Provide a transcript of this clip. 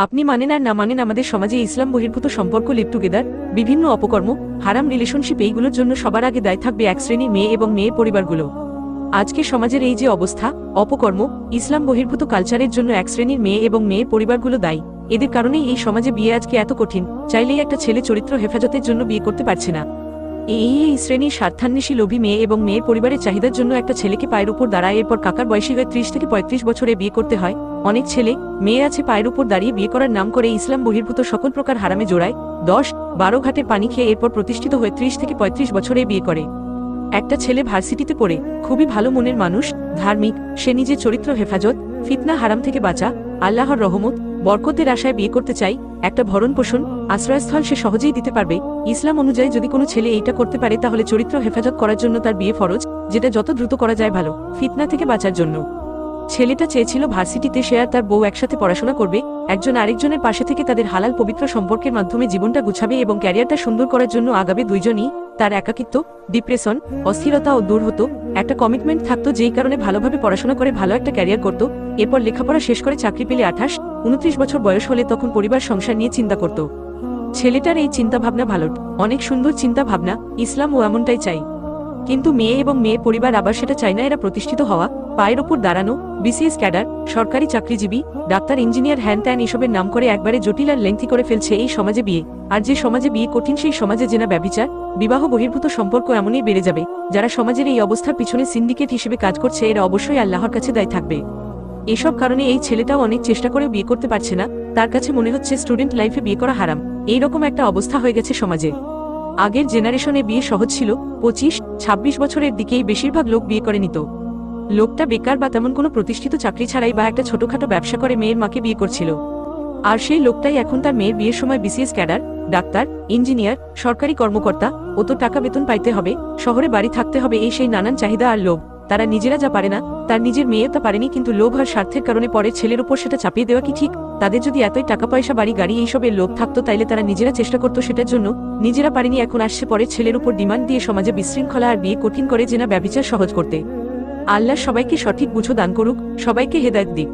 আপনি মানেন আর না মানেন, আমাদের সমাজে ইসলাম বহির্ভূত সম্পর্ক, লিভ টুগেদার, বিভিন্ন অপকর্ম, হারাম রিলেশনশিপ, এইগুলোর জন্য সবার আগে দায়ী থাকবে এক শ্রেণীর মেয়ে এবং মেয়ে পরিবারগুলো। আজকে সমাজের এই যে অবস্থা, অপকর্ম, ইসলাম বহির্ভূত কালচারের জন্য এক শ্রেণীর মেয়ে এবং মেয়ে পরিবারগুলো দায়ী। এদের কারণেই এই সমাজে বিয়ে আজকে এত কঠিন। চাইলেই একটা ছেলে চরিত্র হেফাজতের জন্য বিয়ে করতে পারছে না। এই শ্রেণীর স্বার্থান্বেষী লোভী মেয়ে এবং মেয়ে পরিবারের চাহিদার জন্য একটা ছেলেকে পায়ের উপর দাঁড়ায়, এরপর কাকার বয়সী হয়ে 30 থেকে 35 বছরে বিয়ে করতে হয়। অনেক ছেলে মেয়ে আছে পায়ের উপর দাঁড়িয়ে বিয়ে করার নাম করে ইসলাম বহির্ভূত সকল প্রকার হারামে জোড়ায়, 10-12 ঘাটের পানি খেয়ে এরপর প্রতিষ্ঠিত হয়ে 30 থেকে 35 বছরে বিয়ে করে। একটা ছেলে ভার্সিটিতে পড়ে, খুবই ভালো মনের মানুষ, ধার্মিক, সে নিজের চরিত্র হেফাজত, ফিতনা হারাম থেকে বাঁচা, আল্লাহর রহমত, বরকতের আশায় বিয়ে করতে চাই, একটা ভরণ পোষণ, আশ্রয়স্থল সে সহজেই দিতে পারবে। ইসলাম অনুযায়ী যদি কোনো ছেলে এইটা করতে পারে তাহলে চরিত্র হেফাজত করার জন্য তার বিয়ে ফরজ, যেটা যত দ্রুত করা যায় ভালো, ফিতনা থেকে বাঁচার জন্য। ছেলেটা চেয়েছিল ভার্সিটিতে সে আর তার বউ একসাথে পড়াশোনা করবে, একজন আরেকজনের পাশে থেকে তাদের হালাল পবিত্র সম্পর্কের মাধ্যমে জীবনটা গুছাবে এবং ক্যারিয়ারটা সুন্দর করার জন্য আগাবে দুইজনই। তার একাকিত্ব, ডিপ্রেশন, অস্থিরতা ও দূর হতো, একটা কমিটমেন্ট থাকতো যেই কারণে ভালোভাবে পড়াশোনা করে ভালো একটা ক্যারিয়ার করত। এরপর লেখাপড়া শেষ করে চাকরি পেলে 28-29 বছর বয়স হলে তখন পরিবার সংসার নিয়ে চিন্তা করত। ছেলেটার এই চিন্তাভাবনা ভালো, অনেক সুন্দর চিন্তা ভাবনা, ইসলাম ও এমনটাই চাই। কিন্তু মেয়ে এবং মেয়ে পরিবার আবার সেটা চায় না। এরা প্রতিষ্ঠিত হওয়া, পায়ের ওপর দাঁড়ানো, বিসিএস ক্যাডার, সরকারি চাকরিজীবী, ডাক্তার, ইঞ্জিনিয়ার, হ্যান ত্যান এসবের নাম করে একবারে জটিল আর লেন্থি করে ফেলছে এই সমাজে বিয়ে। আর যে সমাজে বিয়ে কঠিন সেই সমাজে জেনা, ব্যভিচার, বিবাহ বহির্ভূত সম্পর্ক এমনই বেড়ে যাবে। যারা সমাজের এই অবস্থার পিছনে সিন্ডিকেট হিসেবে কাজ করছে এরা অবশ্যই আল্লাহর কাছে দায়ী থাকবে। এসব কারণে এই ছেলেটাও অনেক চেষ্টা করেও বিয়ে করতে পারছে না। তার কাছে মনে হচ্ছে স্টুডেন্ট লাইফে বিয়ে করা হারাম। এইরকম একটা অবস্থা হয়ে গেছে সমাজে। আগের জেনারেশনে বিয়ে সহজ ছিল, 25-26 বছরের দিকেই বেশিরভাগ লোক বিয়ে করে নিত। লোকটা বেকার বা তেমন কোনো প্রতিষ্ঠিত চাকরি ছাড়াই বা একটা ছোটখাটো ব্যবসা করে মেয়ের মাকে বিয়ে করছিল। আর সেই লোকটাই এখন তার মেয়ের বিয়ের সময় বিসিএস ক্যাডার, ডাক্তার, ইঞ্জিনিয়ার, সরকারি কর্মকর্তা, অত টাকা বেতন পাইতে হবে, শহরে বাড়ি থাকতে হবে, এই সেই নানান চাহিদা আর লোভ। তারা নিজেরা যা পারে না, তার নিজের মেয়েও তা পারেনি, কিন্তু লোভ আর স্বার্থের কারণে পরে ছেলের উপর সেটা চাপিয়ে দেওয়া কি ঠিক? তাদের যদি এতই টাকা পয়সা, বাড়ি গাড়ি এইসবের লোভ থাকতো তাইলে তারা নিজেরা চেষ্টা করতো সেটার জন্য। নিজেরা পারেনি, এখন আসছে পরে ছেলের উপর ডিমান্ড দিয়ে সমাজে বিশৃঙ্খলা আর বিয়ে কঠিন করে জেনা, ব্যভিচার সহজ করতে। আল্লাহ সবাইকে সঠিক বুঝো দান করুক, সবাইকে হেদায়েত দিক।